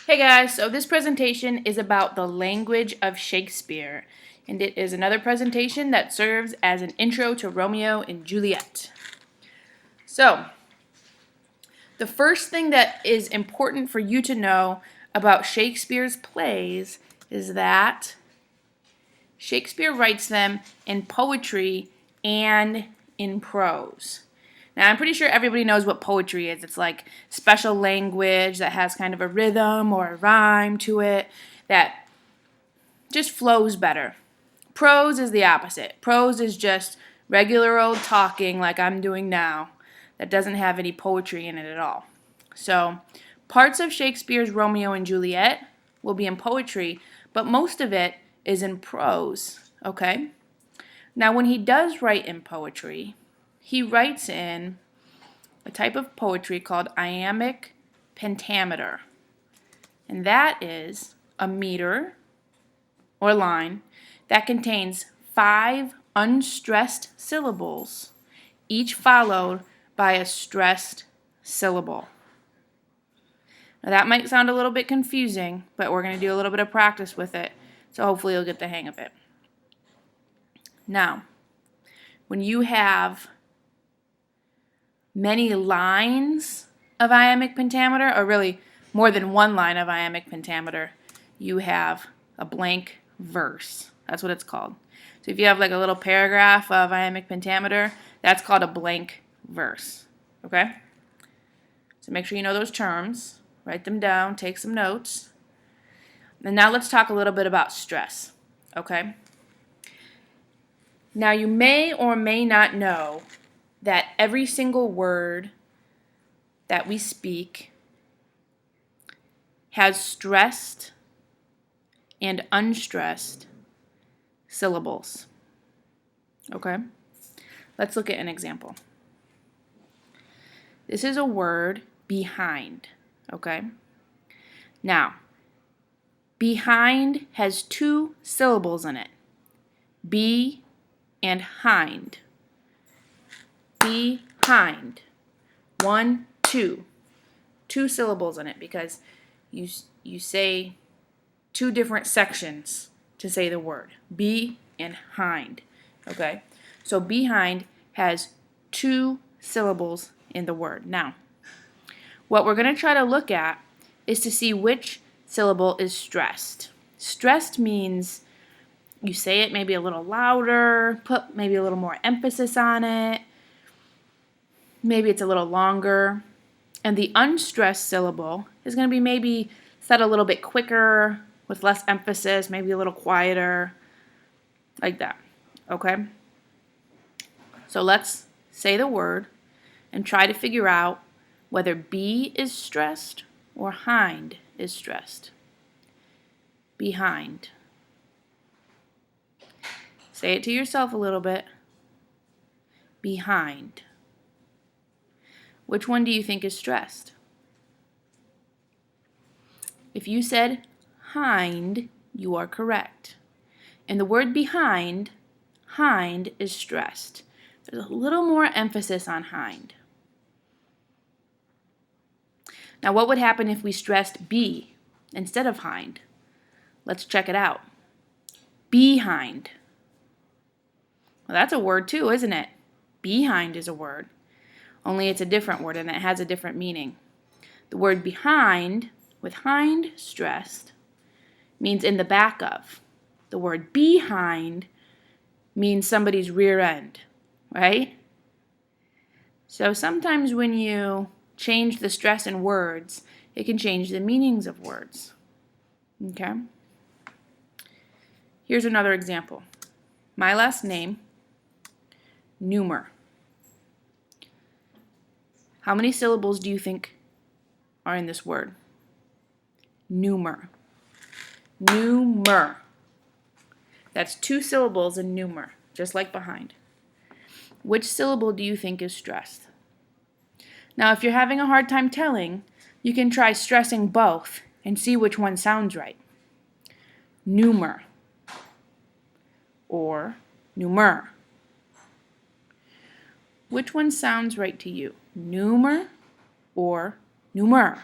Hey guys, so this presentation is about the language of Shakespeare, and it is another presentation that serves as an intro to Romeo and Juliet. So, the first thing that is important for you to know about Shakespeare's plays is that Shakespeare writes them in poetry and in prose. Now, I'm pretty sure everybody knows what poetry is. It's like special language that has kind of a rhythm or a rhyme to it that just flows better. Prose is the opposite. Prose is just regular old talking like I'm doing now that doesn't have any poetry in it at all. So, parts of Shakespeare's Romeo and Juliet will be in poetry, but most of it is in prose, okay? Now, when he does write in poetry, he writes in a type of poetry called Iambic Pentameter. And that is a meter or line that contains 5 unstressed syllables, each followed by a stressed syllable. Now that might sound a little bit confusing, but we're going to do a little bit of practice with it, so hopefully you'll get the hang of it. Now, when you have many lines of iambic pentameter, or really more than one line of iambic pentameter, you have a blank verse. That's what it's called. So if you have like a little paragraph of iambic pentameter, that's called a blank verse. Okay? So make sure you know those terms. Write them down. Take some notes. And now let's talk a little bit about stress. Okay? Now you may or may not know that every single word that we speak has stressed and unstressed syllables. Okay? Let's look at an example. This is a word, behind. Okay? Now, behind has 2 syllables in it. Be and hind. Behind. 1, 2. 2 syllables in it because you say 2 different sections to say the word. Be and hind. Okay? So behind has 2 syllables in the word. Now, what we're going to try to look at is to see which syllable is stressed. Stressed means you say it maybe a little louder, put maybe a little more emphasis on it. Maybe it's a little longer. And the unstressed syllable is going to be maybe said a little bit quicker, with less emphasis, maybe a little quieter, like that. Okay? So let's say the word and try to figure out whether be is stressed or hind is stressed. Behind. Say it to yourself a little bit. Behind. Which one do you think is stressed? If you said hind, you are correct. And the word behind, hind is stressed. There's a little more emphasis on hind. Now, what would happen if we stressed be instead of hind? Let's check it out. Behind. Well, that's a word too, isn't it? Behind is a word. Only it's a different word and it has a different meaning. The word behind, with hind stressed, means in the back of. The word behind means somebody's rear end, right? So sometimes when you change the stress in words, it can change the meanings of words. Okay? Here's another example. My last name, Numer. How many syllables do you think are in this word? Numer. Numer. That's 2 syllables in numer, just like behind. Which syllable do you think is stressed? Now, if you're having a hard time telling, you can try stressing both and see which one sounds right. Numer or numer. Which one sounds right to you? Numer or numer?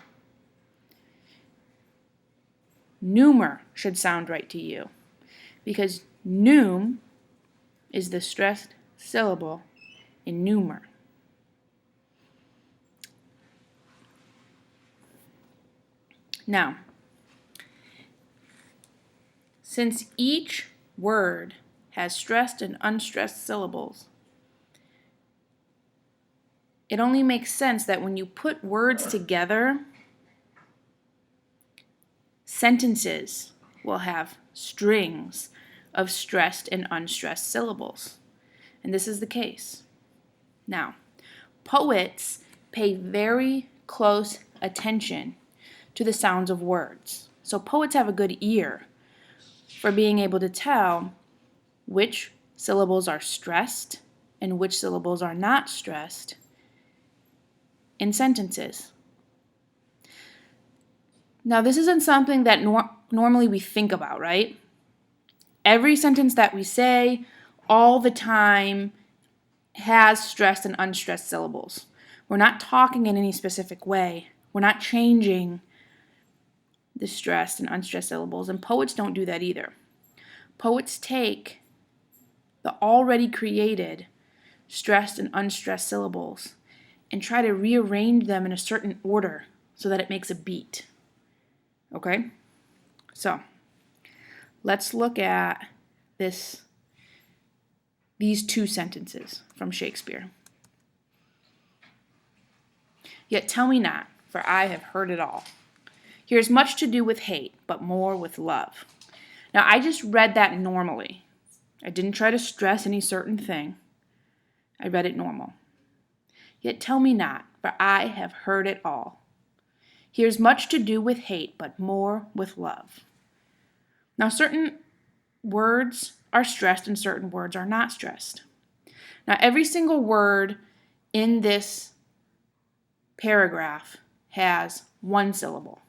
Numer should sound right to you because num is the stressed syllable in numer. Now, since each word has stressed and unstressed syllables, it only makes sense that when you put words together, sentences will have strings of stressed and unstressed syllables. And this is the case. Now, poets pay very close attention to the sounds of words. So poets have a good ear for being able to tell which syllables are stressed and which syllables are not stressed in sentences. Now, this isn't something that normally we think about, right? Every sentence that we say all the time has stressed and unstressed syllables. We're not talking in any specific way. We're not changing the stressed and unstressed syllables, and poets don't do that either. Poets take the already created stressed and unstressed syllables and try to rearrange them in a certain order so that it makes a beat. Okay? So, let's look at these two sentences from Shakespeare. Yet tell me not, for I have heard it all. Here is much to do with hate, but more with love. Now, I just read that normally. I didn't try to stress any certain thing. I read it normal. Yet tell me not, for I have heard it all. Here's much to do with hate, but more with love. Now, certain words are stressed and certain words are not stressed. Now, every single word in this paragraph has one syllable.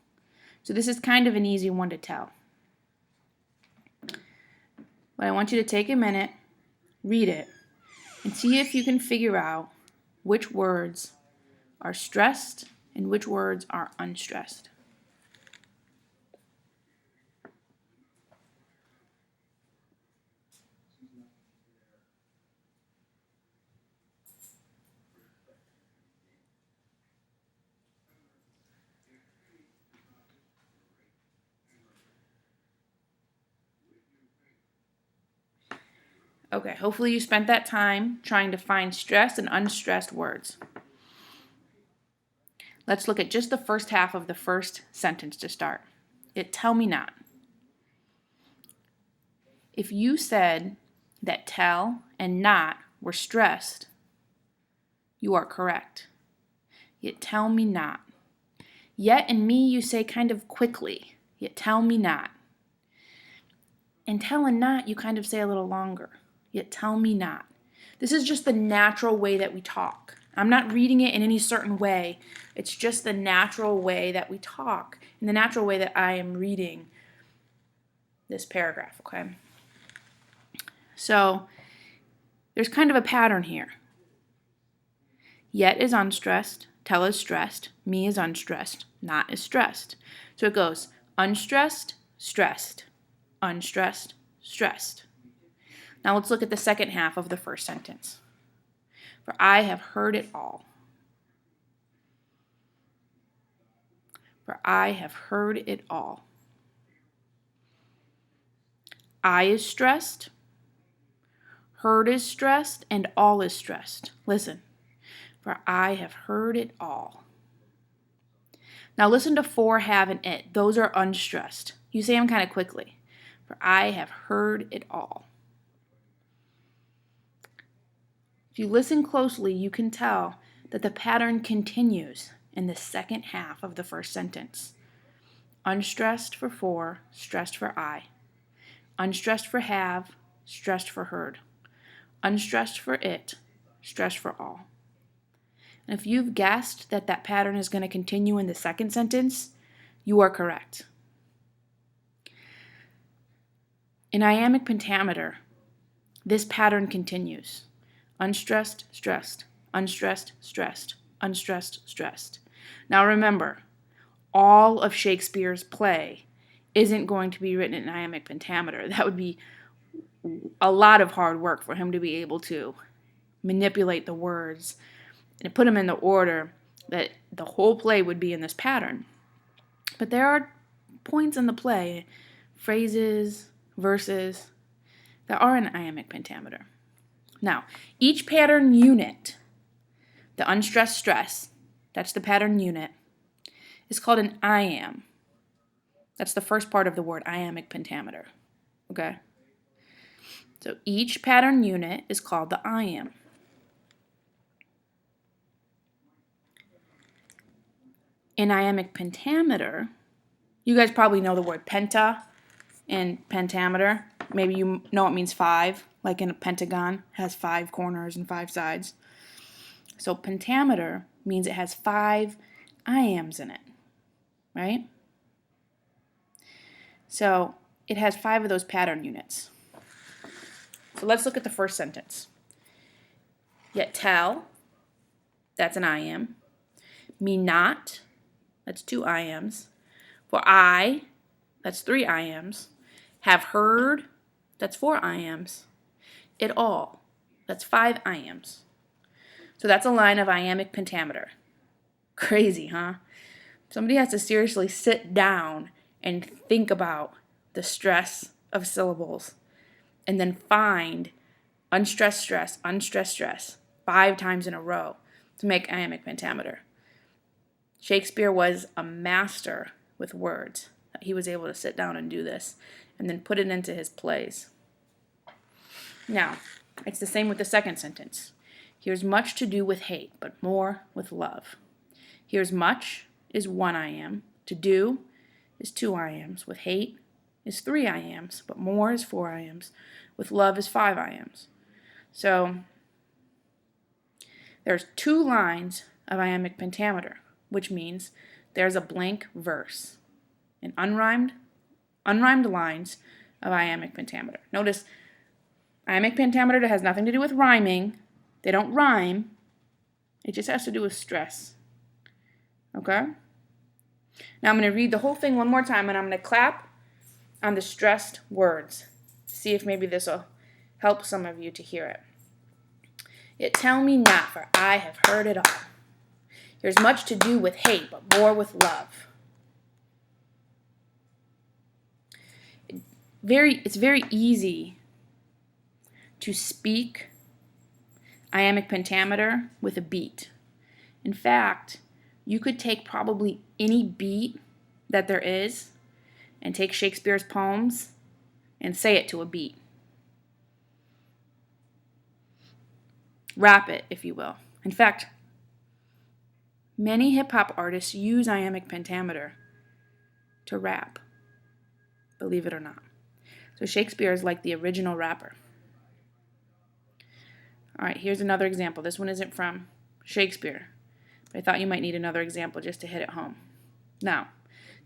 So this is kind of an easy one to tell. But I want you to take a minute, read it, and see if you can figure out which words are stressed and which words are unstressed. Okay, hopefully you spent that time trying to find stressed and unstressed words. Let's look at just the first half of the first sentence to start. It tell me not. If you said that tell and not were stressed, you are correct. Yet tell me not. Yet and me you say kind of quickly, yet tell me not. And tell and not you kind of say a little longer, yet tell me not. This is just the natural way that we talk. I'm not reading it in any certain way. It's just the natural way that we talk, and the natural way that I am reading this paragraph, okay? So there's kind of a pattern here. Yet is unstressed, tell is stressed, me is unstressed, not is stressed. So it goes unstressed, stressed, unstressed, stressed. Now let's look at the second half of the first sentence. For I have heard it all. For I have heard it all. I is stressed, heard is stressed, and all is stressed. Listen. For I have heard it all. Now listen to for, have, and it. Those are unstressed. You say them kind of quickly. For I have heard it all. If you listen closely, you can tell that the pattern continues in the second half of the first sentence. Unstressed for, stressed for I. Unstressed for have, stressed for heard. Unstressed for it, stressed for all. And if you've guessed that that pattern is going to continue in the second sentence, you are correct. In Iambic Pentameter, this pattern continues. Unstressed, stressed, unstressed, stressed, unstressed, stressed. Now remember, all of Shakespeare's play isn't going to be written in iambic pentameter. That would be a lot of hard work for him to be able to manipulate the words and put them in the order that the whole play would be in this pattern. But there are points in the play, phrases, verses, that are in iambic pentameter. Now, each pattern unit, the unstressed stress, that's the pattern unit, is called an iamb. That's the first part of the word, iambic pentameter. Okay? So each pattern unit is called the iamb. In iambic pentameter, you guys probably know the word penta and pentameter. Maybe you know it means 5, like in a pentagon, has 5 corners and 5 sides. So pentameter means it has 5 iambs in it, right? So it has 5 of those pattern units. So let's look at the first sentence. Yet tell, that's an iamb. Me not, that's 2 iambs. For I, that's 3 iambs. Have heard, that's 4 iambs. It all, that's 5 iambs. So that's a line of iambic pentameter. Crazy, huh? Somebody has to seriously sit down and think about the stress of syllables and then find unstressed stress, unstressed stress 5 times in a row to make iambic pentameter. Shakespeare was a master with words. He was able to sit down and do this and then put it into his plays. Now, it's the same with the second sentence. Here's much to do with hate, but more with love. Here's much is 1 iamb. To do is 2 iambs. With hate is 3 iambs, but more is 4 iambs. With love is 5 iambs. So there's 2 lines of iambic pentameter, which means there's a blank verse, an unrhymed lines of iambic pentameter. Notice, iambic pentameter has nothing to do with rhyming. They don't rhyme. It just has to do with stress. Okay? Now I'm going to read the whole thing one more time, and I'm going to clap on the stressed words. See if maybe this will help some of you to hear it. Yet tell me not, for I have heard it all. There's much to do with hate, but more with love. It's very easy to speak iambic pentameter with a beat. In fact, you could take probably any beat that there is and take Shakespeare's poems and say it to a beat. Rap it, if you will. In fact, many hip-hop artists use iambic pentameter to rap, believe it or not. So Shakespeare is like the original rapper. All right, here's another example. This one isn't from Shakespeare, but I thought you might need another example just to hit it home. Now,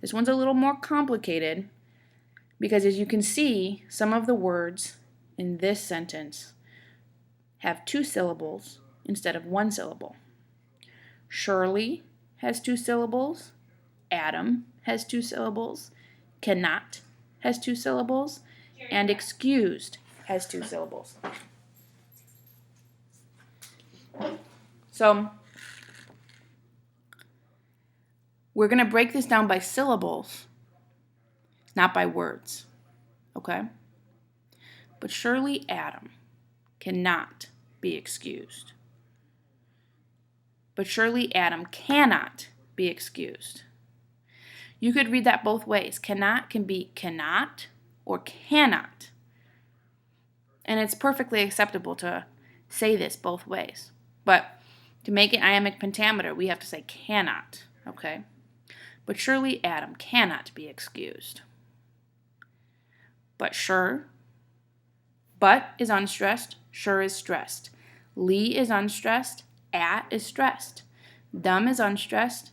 this one's a little more complicated because, as you can see, some of the words in this sentence have 2 syllables instead of 1 syllable. Surely has 2 syllables. Adam has 2 syllables. Cannot has 2 syllables. And excused has 2 syllables. So we're going to break this down by syllables, not by words. Okay? But surely Adam cannot be excused. But surely Adam cannot be excused. You could read that both ways. Cannot can be cannot or cannot. And it's perfectly acceptable to say this both ways. But to make it iambic pentameter, we have to say cannot, okay? But surely Adam cannot be excused. But sure, but is unstressed, sure is stressed. Lee is unstressed, at is stressed. Dumb is unstressed,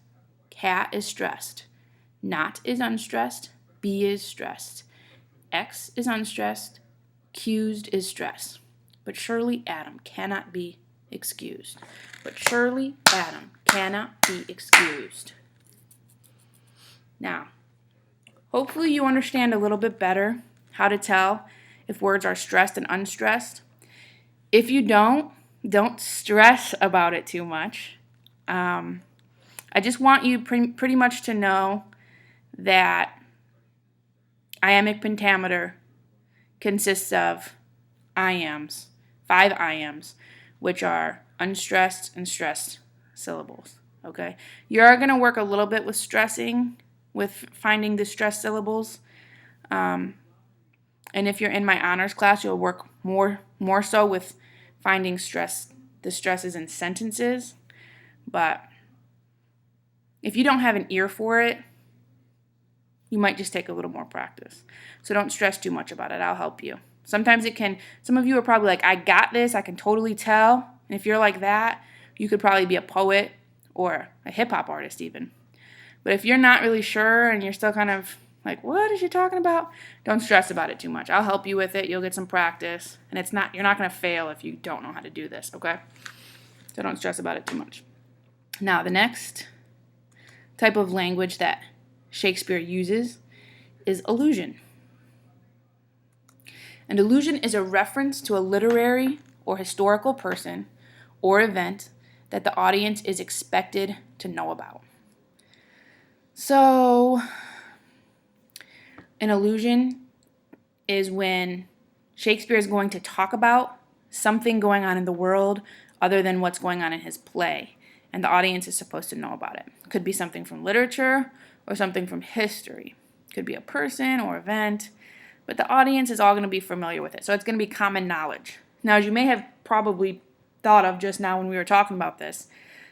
cat is stressed. Not is unstressed, be is stressed. X is unstressed, accused is stressed. But surely Adam cannot be excused. But surely Adam cannot be excused. Now, hopefully you understand a little bit better how to tell if words are stressed and unstressed. If you don't stress about it too much. I just want you pretty much to know that iambic pentameter consists of iambs, 5 iambs, which are unstressed and stressed syllables. Okay, you're going to work a little bit with stressing, with finding the stressed syllables. And if you're in my honors class, you'll work more so with finding the stresses in sentences. But if you don't have an ear for it, you might just take a little more practice. So don't stress too much about it. I'll help you. Sometimes some of you are probably like, I got this, I can totally tell. And if you're like that, you could probably be a poet or a hip-hop artist even. But if you're not really sure and you're still kind of like, what is she talking about? Don't stress about it too much. I'll help you with it. You'll get some practice. And you're not going to fail if you don't know how to do this, okay? So don't stress about it too much. Now, the next type of language that Shakespeare uses is allusion. An allusion is a reference to a literary or historical person or event that the audience is expected to know about. So, an allusion is when Shakespeare is going to talk about something going on in the world other than what's going on in his play, and the audience is supposed to know about it. It could be something from literature or something from history. It could be a person or event, but the audience is all going to be familiar with it, so it's going to be common knowledge. Now, as you may have probably thought of just now when we were talking about this,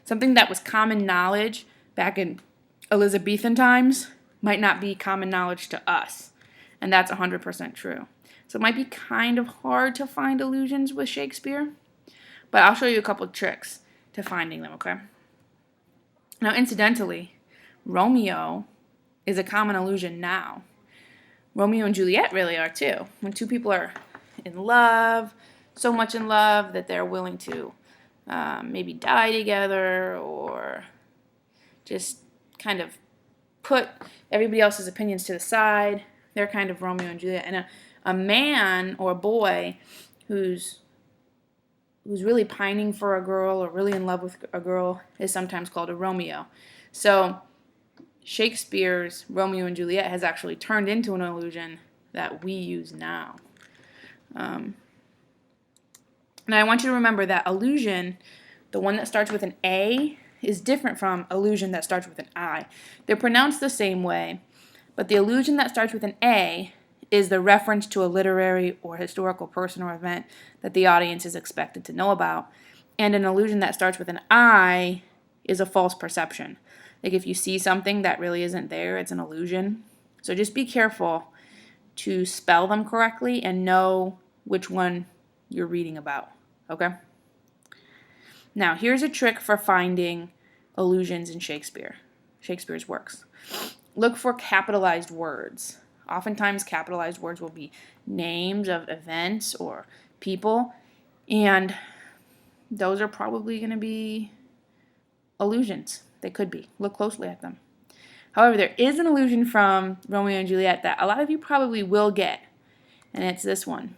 something that was common knowledge back in Elizabethan times might not be common knowledge to us, and that's 100% true. So it might be kind of hard to find allusions with Shakespeare, but I'll show you a couple of tricks to finding them, okay? Now, incidentally, Romeo is a common allusion now. Romeo and Juliet really are too. When two people are in love, so much in love that they're willing to maybe die together or just kind of put everybody else's opinions to the side. They're kind of Romeo and Juliet. And a man or a boy who's really pining for a girl or really in love with a girl is sometimes called a Romeo. So Shakespeare's Romeo and Juliet has actually turned into an allusion that we use now. And I want you to remember that allusion, the one that starts with an A, is different from allusion that starts with an I. They're pronounced the same way, but the allusion that starts with an A is the reference to a literary or historical person or event that the audience is expected to know about. And an allusion that starts with an I is a false perception. Like if you see something that really isn't there, it's an illusion. So just be careful to spell them correctly and know which one you're reading about, okay? Now, here's a trick for finding allusions in Shakespeare's works. Look for capitalized words. Oftentimes, capitalized words will be names of events or people, and those are probably going to be allusions. They could be. Look closely at them. However, there is an allusion from Romeo and Juliet that a lot of you probably will get, and it's this one.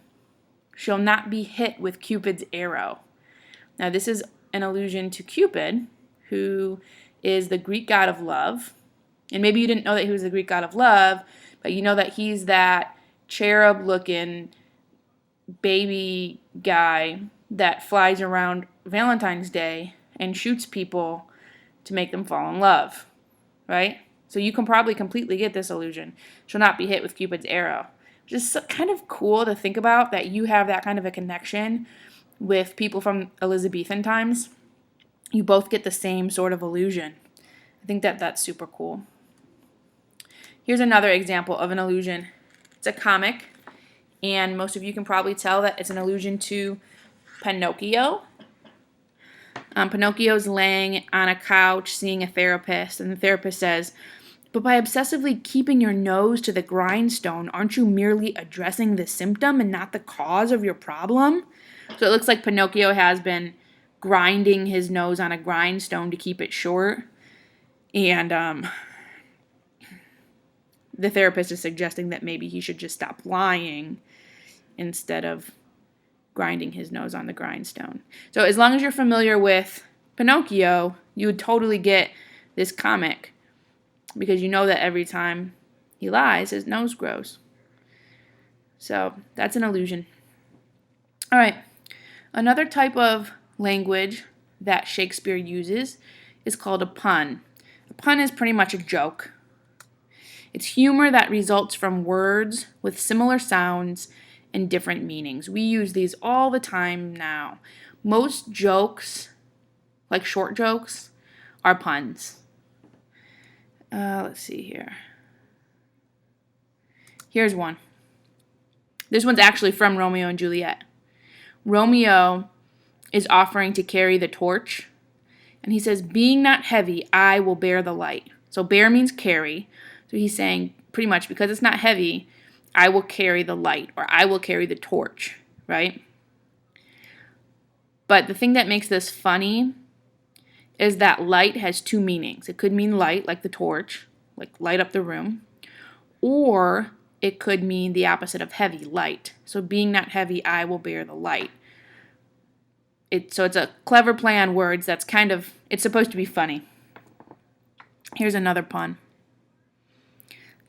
She'll not be hit with Cupid's arrow. Now, this is an allusion to Cupid, who is the Greek god of love. And maybe you didn't know that he was the Greek god of love, but you know that he's that cherub-looking baby guy that flies around Valentine's Day and shoots people to make them fall in love, right? So you can probably completely get this allusion. She'll not be hit with Cupid's arrow. Just kind of cool to think about that you have that kind of a connection with people from Elizabethan times. You both get the same sort of allusion. I think that that's super cool. Here's another example of an allusion. It's a comic, and most of you can probably tell that it's an allusion to Pinocchio. Pinocchio's laying on a couch seeing a therapist, and the therapist says, "But by obsessively keeping your nose to the grindstone, aren't you merely addressing the symptom and not the cause of your problem?" So it looks like Pinocchio has been grinding his nose on a grindstone to keep it short. And the therapist is suggesting that maybe he should just stop lying instead of grinding his nose on the grindstone. So as long as you're familiar with Pinocchio, you would totally get this comic because you know that every time he lies, his nose grows. So that's an allusion. All right. Another type of language that Shakespeare uses is called a pun. A pun is pretty much a joke. It's humor that results from words with similar sounds and different meanings. We use these all the time now. Most jokes, like short jokes, are puns. Let's see here. Here's one. This one's actually from Romeo and Juliet. Romeo is offering to carry the torch, and he says, "Being not heavy, I will bear the light." So bear means carry. So he's saying pretty much because it's not heavy, I will carry the light, or I will carry the torch, right? But the thing that makes this funny is that light has two meanings. It could mean light, like the torch, like light up the room, or it could mean the opposite of heavy, light. So being not heavy, I will bear the light. So it's a clever play on words that's it's supposed to be funny. Here's another pun.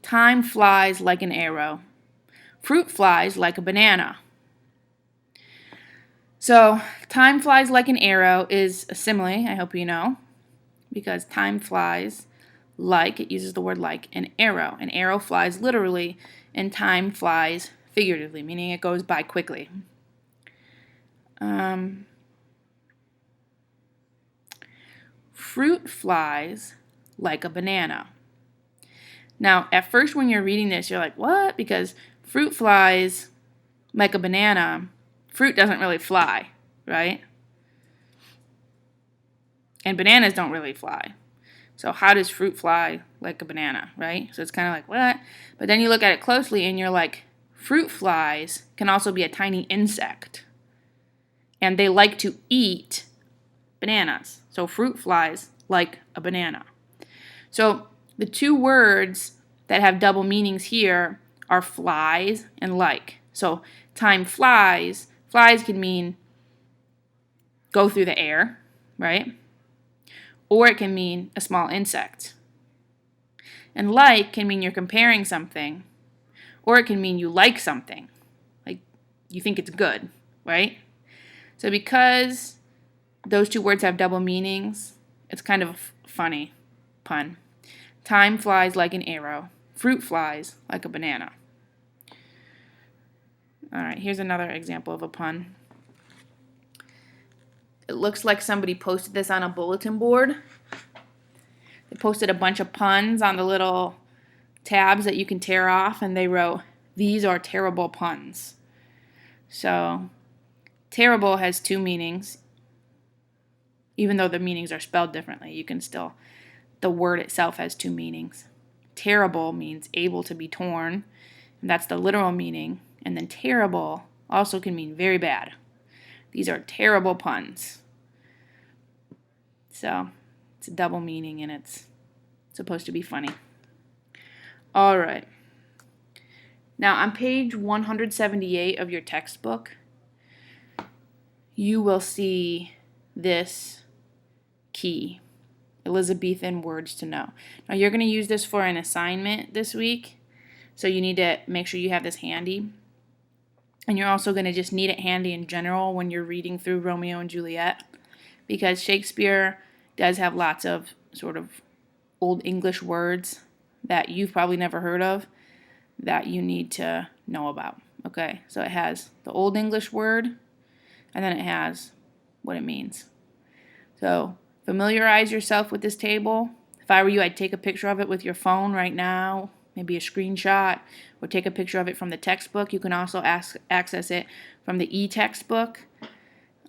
Time flies like an arrow. Fruit flies like a banana. So time flies like an arrow is a simile, I hope you know, because time flies like, it uses the word like, an arrow. An arrow flies literally, and time flies figuratively, meaning it goes by quickly. Fruit flies like a banana. Now, at first when you're reading this, you're like, what? Because fruit flies like a banana. Fruit doesn't really fly, right? And bananas don't really fly. So how does fruit fly like a banana, right? So it's kind of like, what? But then you look at it closely and you're like, fruit flies can also be a tiny insect. And they like to eat bananas. So fruit flies like a banana. So the two words that have double meanings here are flies and like. So time flies. Flies can mean go through the air, right? Or it can mean a small insect. And like can mean you're comparing something. Or it can mean you like something. Like you think it's good, right? So because those two words have double meanings, it's kind of a funny pun. Time flies like an arrow. Fruit flies like a banana. All right, here's another example of a pun. It looks like somebody posted this on a bulletin board. They posted a bunch of puns on the little tabs that you can tear off, and they wrote, "These are terrible puns." So, terrible has two meanings. Even though the meanings are spelled differently, the word itself has two meanings. Terrible means able to be torn, and that's the literal meaning. And then terrible also can mean very bad. These are terrible puns. So it's a double meaning and it's supposed to be funny. All right. Now on page 178 of your textbook, you will see this key, Elizabethan words to know. Now you're going to use this for an assignment this week, so you need to make sure you have this handy. And you're also going to just need it handy in general when you're reading through Romeo and Juliet, because Shakespeare does have lots of sort of Old English words that you've probably never heard of that you need to know about. Okay, so it has the Old English word, and then it has what it means. So familiarize yourself with this table. If I were you, I'd take a picture of it with your phone right now, maybe a screenshot, or take a picture of it from the textbook. You can also access it from the e-textbook.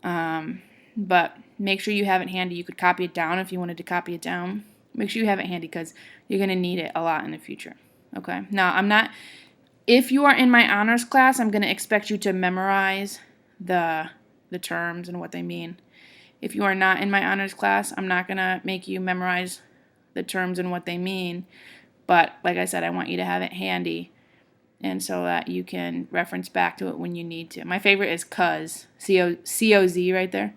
But make sure you have it handy. You could copy it down if you wanted to copy it down. Make sure you have it handy because you're going to need it a lot in the future. Okay? Now, if you are in my honors class, I'm going to expect you to memorize the terms and what they mean. If you are not in my honors class, I'm not going to make you memorize the terms and what they mean. But like I said, I want you to have it handy and so that you can reference back to it when you need to. My favorite is cuz, C-O-Z right there,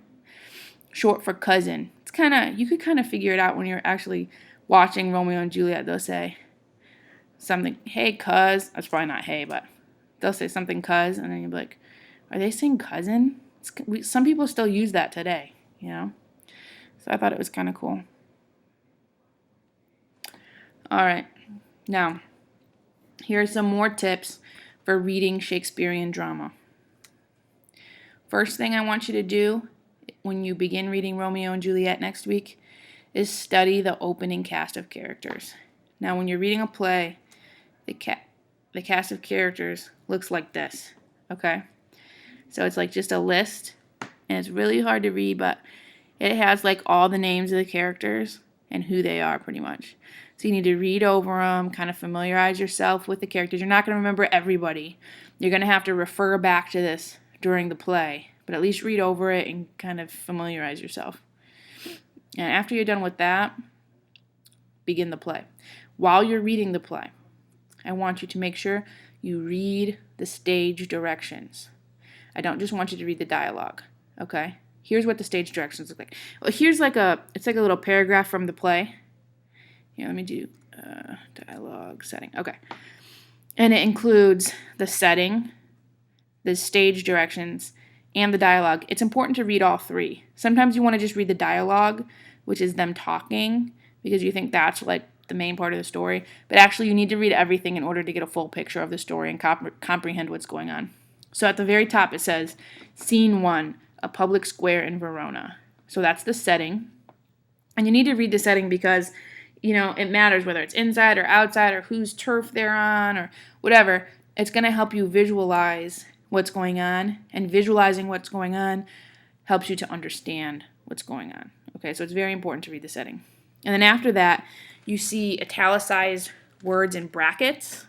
short for cousin. It's kind of, you could kind of figure it out when you're actually watching Romeo and Juliet. They'll say something, hey cuz, that's probably not hey, but they'll say something cuz, and then you'll be like, are they saying cousin? Some people still use that today, you know? So I thought it was kind of cool. All right, now, here are some more tips for reading Shakespearean drama. First thing I want you to do when you begin reading Romeo and Juliet next week is study the opening cast of characters. Now, when you're reading a play, the cast of characters looks like this, okay? So it's like just a list, and it's really hard to read, but it has like all the names of the characters and who they are pretty much. So you need to read over them, kind of familiarize yourself with the characters. You're not going to remember everybody. You're going to have to refer back to this during the play, but at least read over it and kind of familiarize yourself. And after you're done with that, begin the play. While you're reading the play, I want you to make sure you read the stage directions. I don't just want you to read the dialogue, okay? Here's what the stage directions look like. Well, here's it's like a little paragraph from the play. Here, let me do dialogue setting. Okay. And it includes the setting, the stage directions, and the dialogue. It's important to read all three. Sometimes you want to just read the dialogue, which is them talking, because you think that's like the main part of the story. But actually, you need to read everything in order to get a full picture of the story and comprehend what's going on. So at the very top, it says, Scene 1, a public square in Verona. So that's the setting. And you need to read the setting because, you know, it matters whether it's inside or outside or whose turf they're on or whatever. It's going to help you visualize what's going on, and visualizing what's going on helps you to understand what's going on. Okay, so it's very important to read the setting. And then after that, you see italicized words in brackets.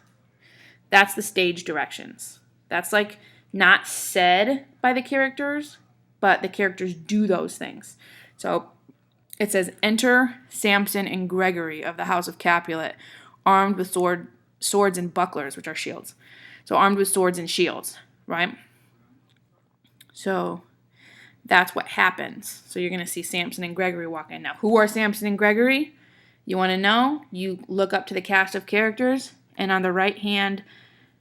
That's the stage directions. That's like not said by the characters, but the characters do those things. So it says, enter Samson and Gregory of the house of Capulet, armed with swords and bucklers, which are shields. So armed with swords and shields, right? So that's what happens. So you're going to see Samson and Gregory walk in. Now, who are Samson and Gregory? You want to know? You look up to the cast of characters, and on the right-hand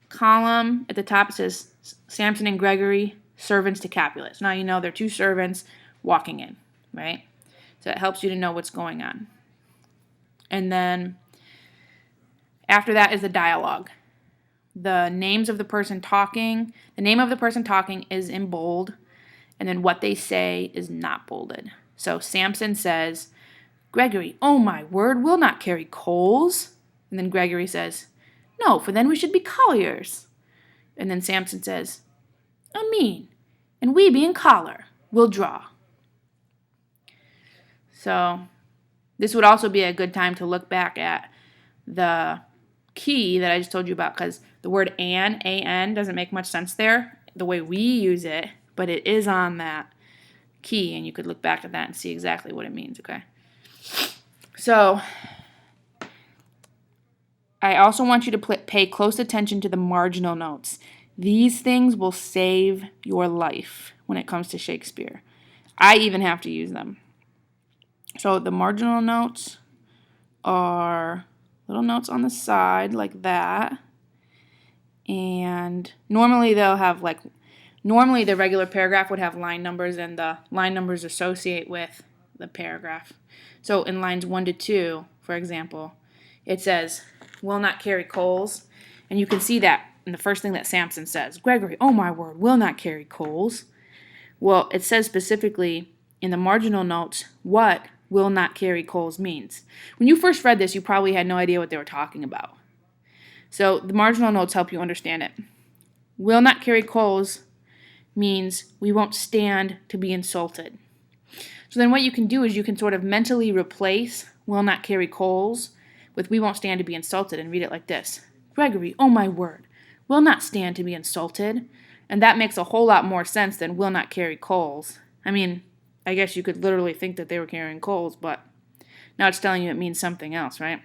column at the top it says Samson and Gregory, servants to Capulet. So now you know they're two servants walking in, right? So it helps you to know what's going on. And then after that is the dialogue. The names of the person talking. The name of the person talking is in bold, and then what they say is not bolded. So Samson says, Gregory, oh my word, we'll not carry coals. And then Gregory says, no, for then we should be colliers. And then Samson says, I mean, and we being collar, will draw. So this would also be a good time to look back at the key that I just told you about, because the word an, doesn't make much sense there, the way we use it, but it is on that key, and you could look back at that and see exactly what it means, okay? So I also want you to pay close attention to the marginal notes. These things will save your life when it comes to Shakespeare. I even have to use them. So the marginal notes are little notes on the side like that. And normally normally the regular paragraph would have line numbers, and the line numbers associate with the paragraph. So in lines 1 to 2, for example, it says, will not carry coals. And you can see that in the first thing that Samson says, Gregory, oh my word, will not carry coals. Well, it says specifically in the marginal notes what will not carry coals means. When you first read this, you probably had no idea what they were talking about. So the marginal notes help you understand it. Will not carry coals means we won't stand to be insulted. So then what you can do is you can sort of mentally replace will not carry coals with we won't stand to be insulted, and read it like this. Gregory, oh my word, will not stand to be insulted. And that makes a whole lot more sense than will not carry coals. I mean, I guess you could literally think that they were carrying coals, but now it's telling you it means something else, right?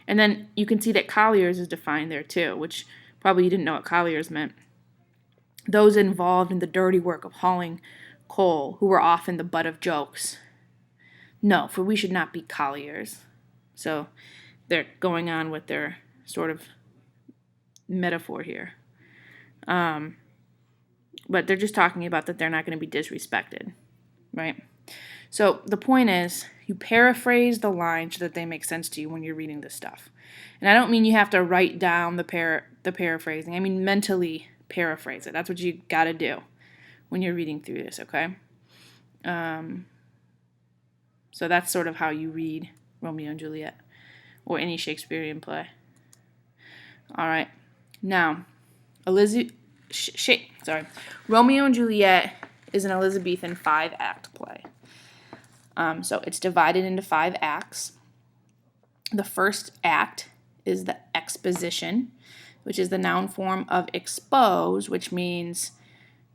And then you can see that colliers is defined there too, which probably you didn't know what colliers meant. Those involved in the dirty work of hauling coal, who were often the butt of jokes. No, for we should not be colliers. So they're going on with their sort of metaphor here. But they're just talking about that they're not going to be disrespected, right? So the point is, you paraphrase the lines so that they make sense to you when you're reading this stuff. And I don't mean you have to write down the paraphrasing. I mean mentally paraphrase it. That's what you got to do when you're reading through this, okay? So that's sort of how you read Romeo and Juliet or any Shakespearean play. All right. Now, Romeo and Juliet is an Elizabethan 5-act play. So it's divided into 5 acts. The first act is the exposition, which is the noun form of expose, which means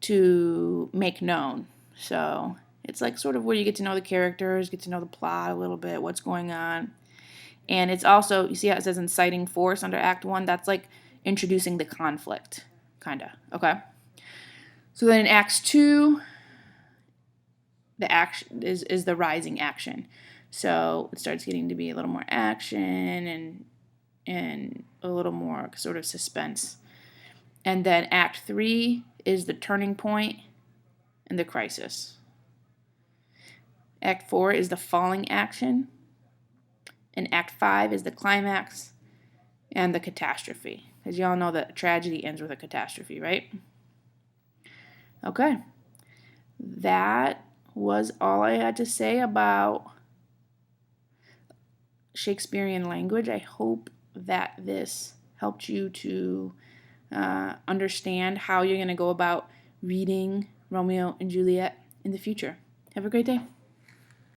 to make known. So it's like sort of where you get to know the characters, get to know the plot a little bit, what's going on. And it's also, you see how it says inciting force under Act 1? That's like introducing the conflict, kind of, okay? So then in Acts 2, the action is the rising action. So it starts getting to be a little more action and a little more sort of suspense. And then Act 3 is the turning point and the crisis. Act 4 is the falling action. And Act 5 is the climax and the catastrophe. As you all know, that tragedy ends with a catastrophe, right? Okay. That was all I had to say about Shakespearean language. I hope that this helped you to understand how you're going to go about reading Romeo and Juliet in the future. Have a great day.